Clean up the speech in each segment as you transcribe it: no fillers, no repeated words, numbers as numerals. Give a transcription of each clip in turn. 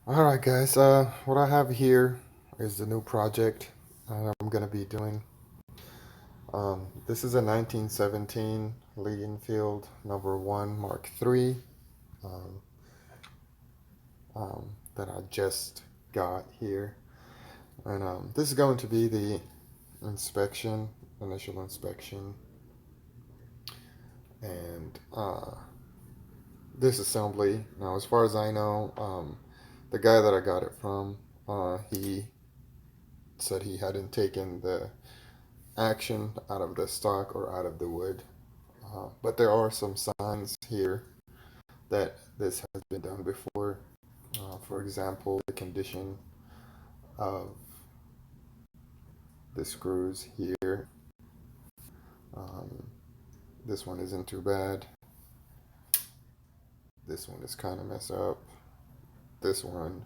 Alright guys, what I have here is the new project I'm gonna be doing. This is a 1917 Lee Enfield number 1 Mark III um, that I just got here. And this is going to be the inspection, initial inspection, and disassembly. Now, as far as I know, the guy that I got it from, he said he hadn't taken the action out of the stock or out of the wood. But there are some signs here that this has been done before. For example, the condition of the screws here. Um, this one isn't too bad. This one is kind of messed up. This one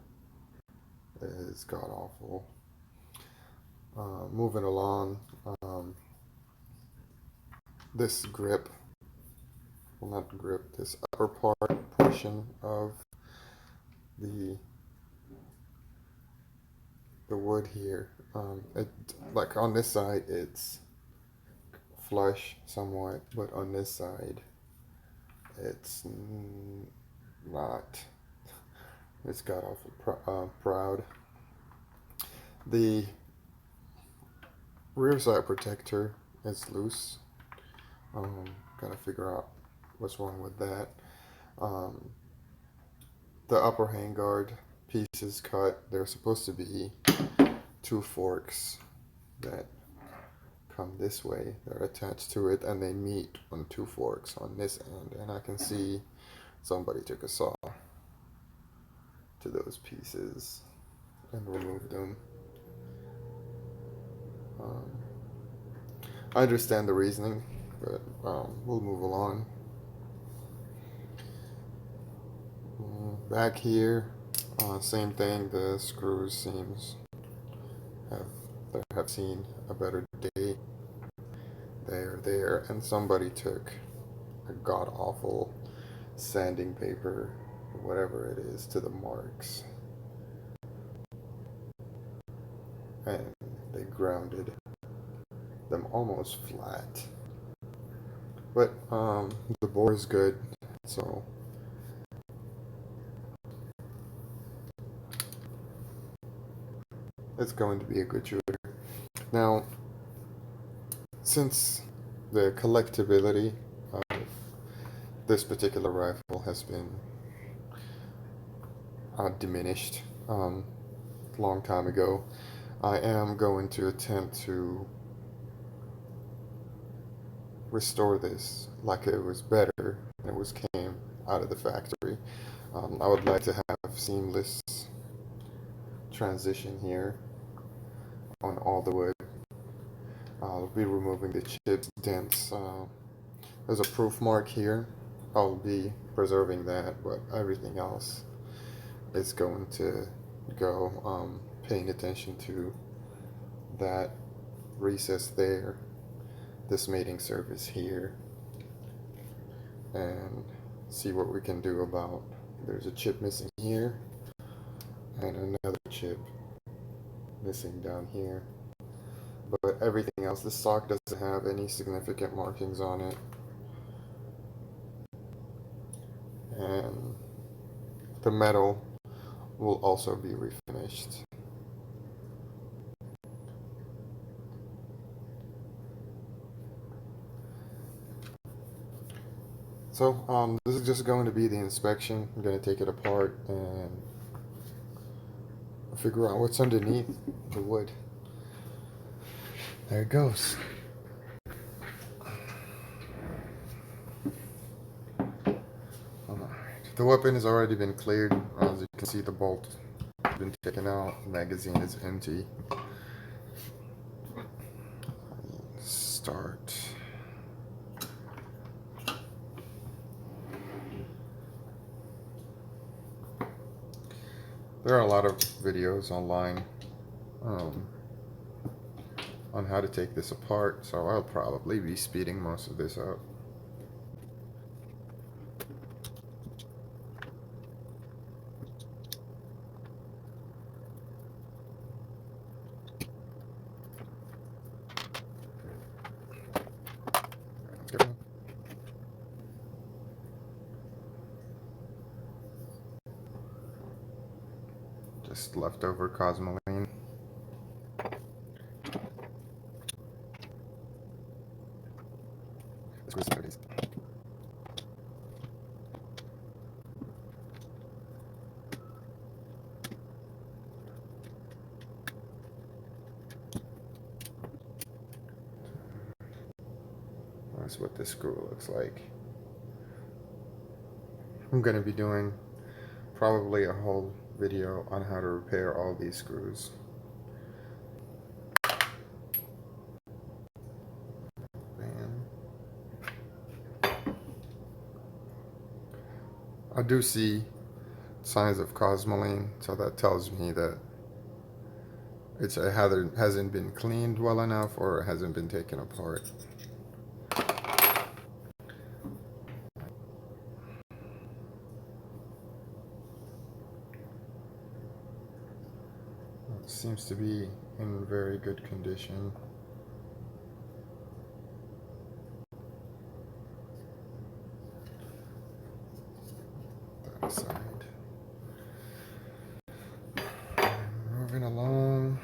is god awful. Moving along, this grip, well, not grip, this upper portion of the the wood here. It like on this side it's flush somewhat, but on this side it's not. It's got awful proud. The rear side protector is loose. Gotta figure out what's wrong with that. Um, the upper handguard piece is cut. There's supposed to be two forks that come this way. They're attached to it and they meet on two forks on this end. And I can see somebody took a saw to those pieces and removed them. Um, I understand the reasoning, but we'll move along. Back here, same thing. The screws seems have seen a better day. They're there, and somebody took a god awful sanding paper, whatever it is, to the marks, and they grounded them almost flat. But the bore is good, so it's going to be a good shooter. Now, since the collectability of this particular rifle has been diminished long time ago, I am going to attempt to restore this like it was better when it was came out of the factory. I would like to have seamless transition here on all the wood. I'll be removing the chips, dents. There's a proof mark here. I'll be preserving that, but everything else is going to go. Paying attention to that recess there, this mating surface here, and see what we can do about. There's a chip missing here, and another chip missing down here. But everything else, the stock doesn't have any significant markings on it. And the metal will also be refinished. So this is just going to be the inspection. I'm going to take it apart and figure out what's underneath the wood. There it goes. Alright. The weapon has already been cleared. As you can see, the bolt has been taken out. The magazine is empty. Start. There are a lot of videos online on how to take this apart, so I'll probably be speeding most of this up. Just leftover Cosmoline. That's what this screw looks like. I'm going to be doing probably a whole video on how to repair all these screws. I do see signs of Cosmoline, so that tells me that it hasn't been cleaned well enough or it hasn't been taken apart. It seems to be in very good condition. That aside. Moving along.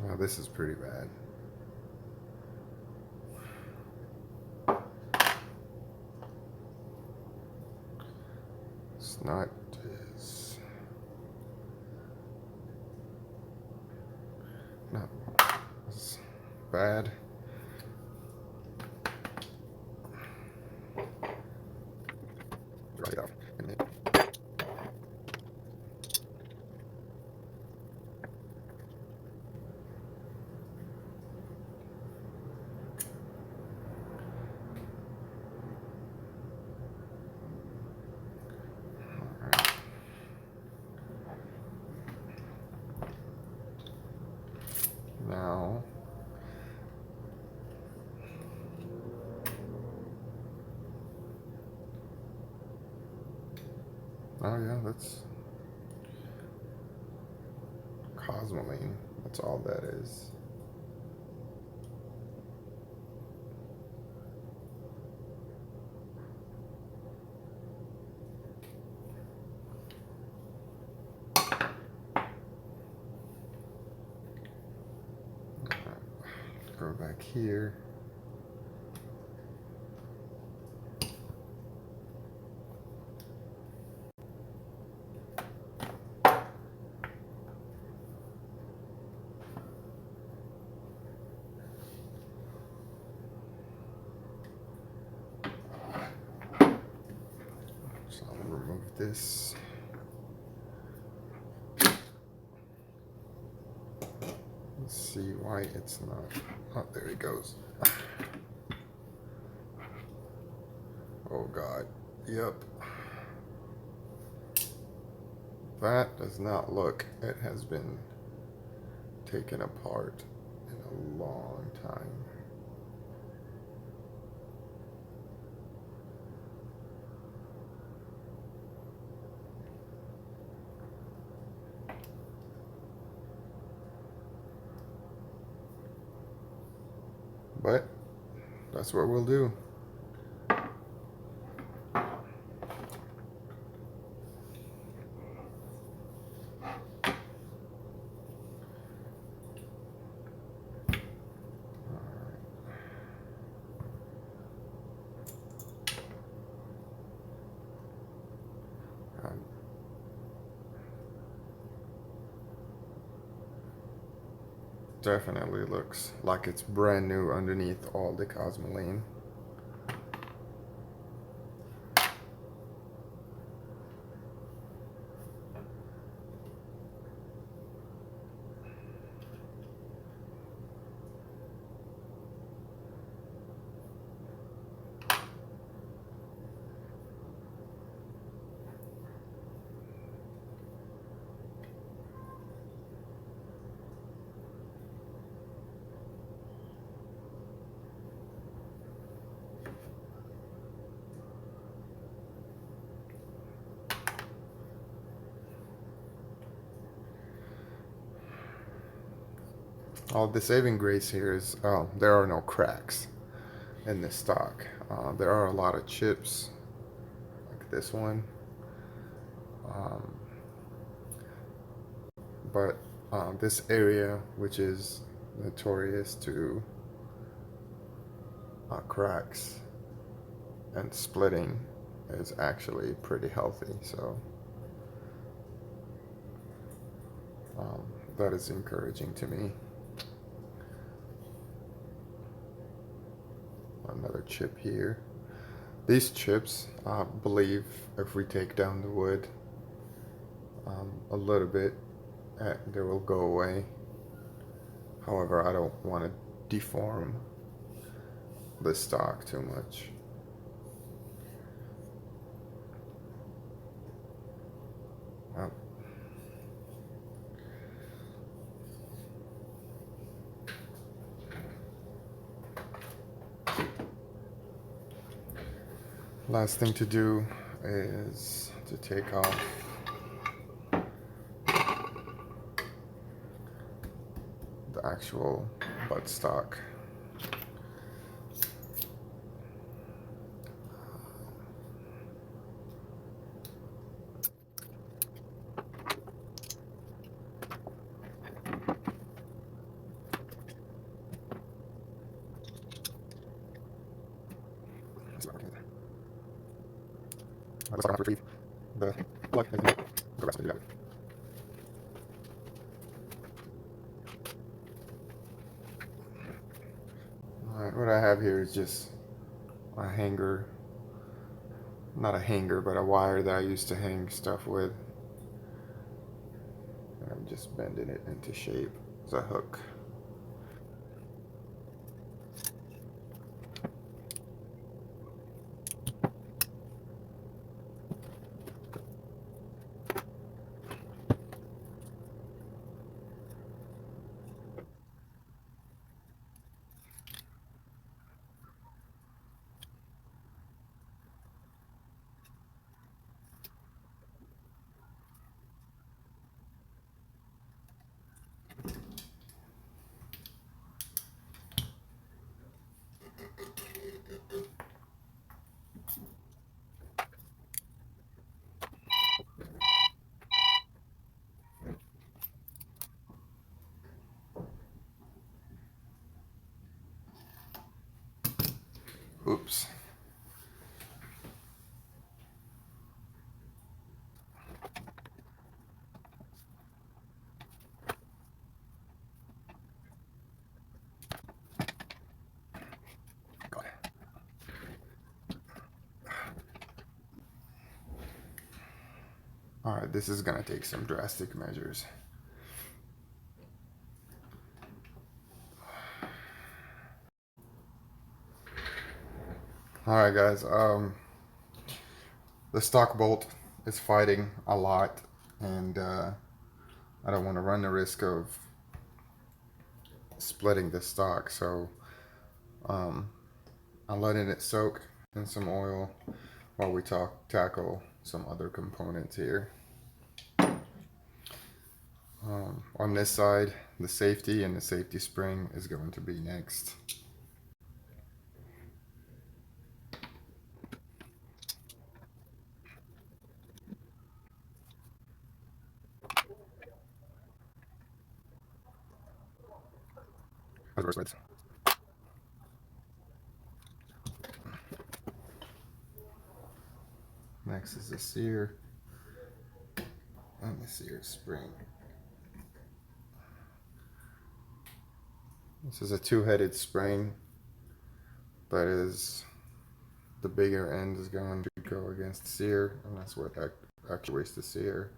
Now this is pretty bad. It's not as bad. Right out. Now, oh yeah, that's Cosmoline. That's all that is. Go back here. So I'll remove this. Let's see why it's not. Oh, there it goes. Oh God. Yep. That does not look. It has been taken apart in a long time. But that's what we'll do. Definitely looks like it's brand new underneath all the Cosmoline. The saving grace here is there are no cracks in this stock. There are a lot of chips, like this one, um, but this area, which is notorious to cracks and splitting, is actually pretty healthy. So um, that is encouraging to me. Another chip here. These chips, I believe, if we take down the wood a little bit, they will go away. However, I don't want to deform the stock too much. Uh, Last thing to do is to take off the actual buttstock. Let's have to retrieve the plug and the rest of it. Alright, what I have here is just a hanger, not a hanger, but a wire that I used to hang stuff with. And I'm just bending it into shape as a hook. Oops. Alright, this is gonna take some drastic measures. Alright guys, the stock bolt is fighting a lot, and I don't want to run the risk of splitting the stock, so I'm letting it soak in some oil while we tackle some other components here. On this side, the safety and the safety spring is going to be next. Next is the sear and the sear spring. This is a two-headed spring, but the bigger end is going to go against the sear, and that's what actuates the sear.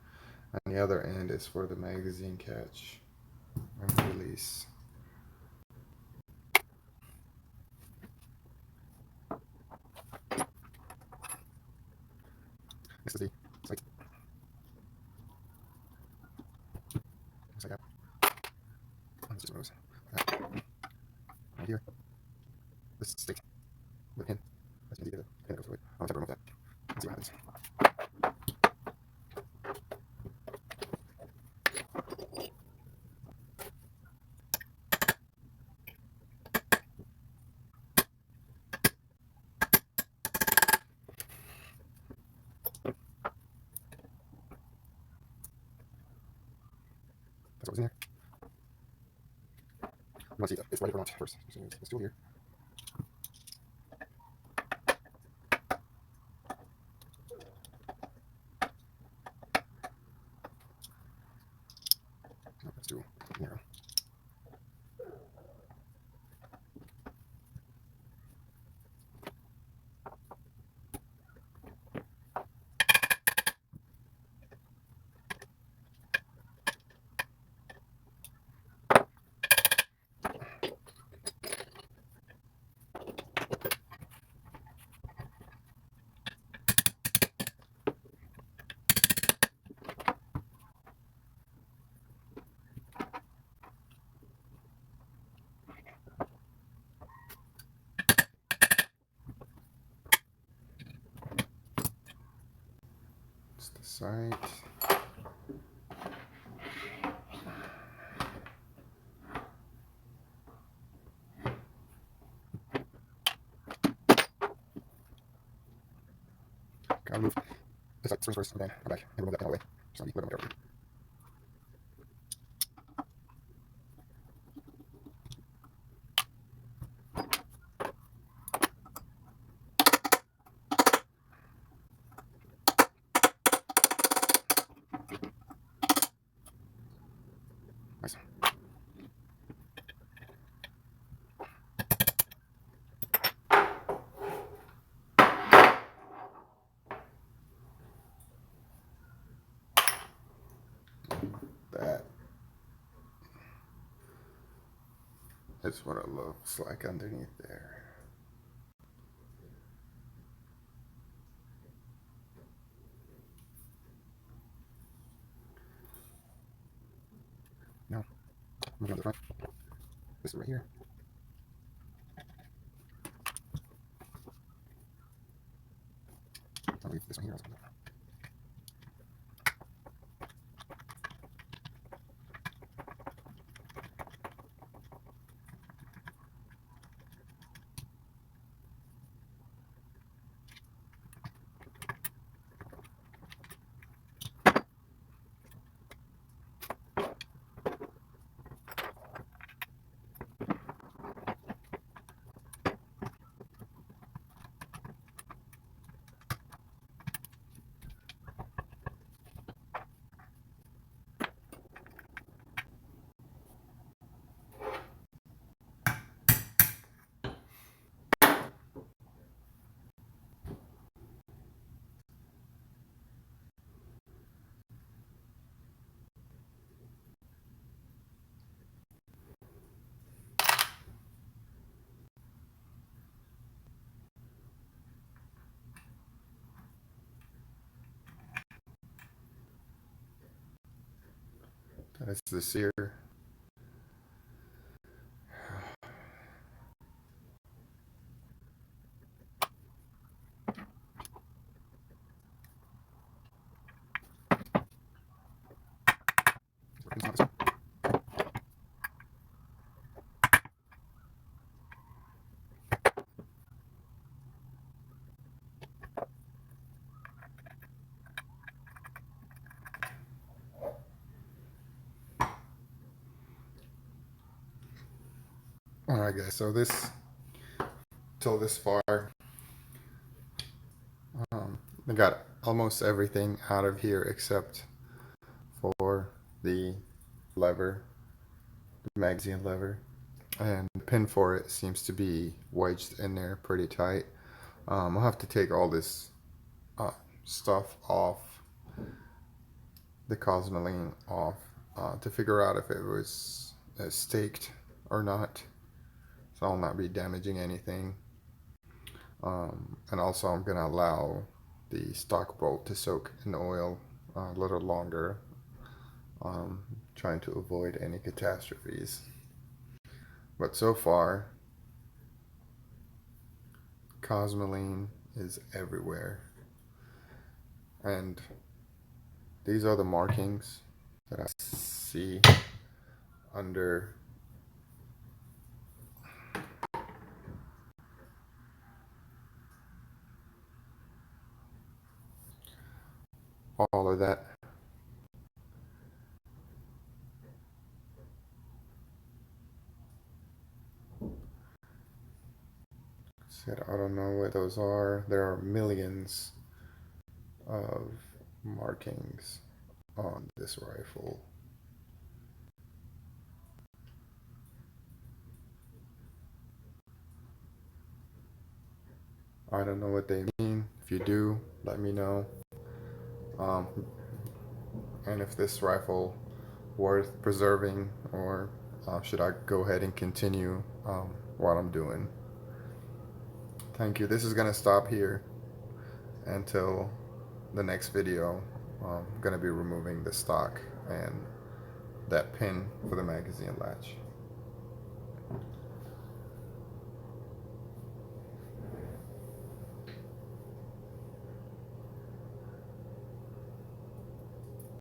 And the other end is for the magazine catch and release. This is the sight. Just like that. This just moves. Right here. This stick. The pin. That's easy to pin it goes away. I'll have to remove that. Let's see what happens. That's what was in there. You want to see if it's ready or not first. It's still here. No, it's too narrow. It's the side. Gotta move this like springs first, and then come back and remove that panel away. Just let me move it over. Nice. That is what it looks like underneath there. Now, moving on to the front. This is right here. I'll leave this one here also. That's the sear. Alright guys, so till this far, I got almost everything out of here except for the lever, the magazine lever, and the pin for it seems to be wedged in there pretty tight. I'll have to take all this stuff off, the cosmoline off, to figure out if it was staked or not, so I'll not be damaging anything. And also I'm gonna allow the stock bolt to soak in oil a little longer, trying to avoid any catastrophes. But so far, cosmoline is everywhere, and these are the markings that I see under all of that. Said I don't know what those are. There are millions of markings on this rifle. I don't know what they mean. If you do, let me know. Um, and if this rifle worth preserving, or should I go ahead and continue what I'm doing? Thank you. This is gonna stop here until the next video. I'm gonna be removing the stock and that pin for the magazine latch.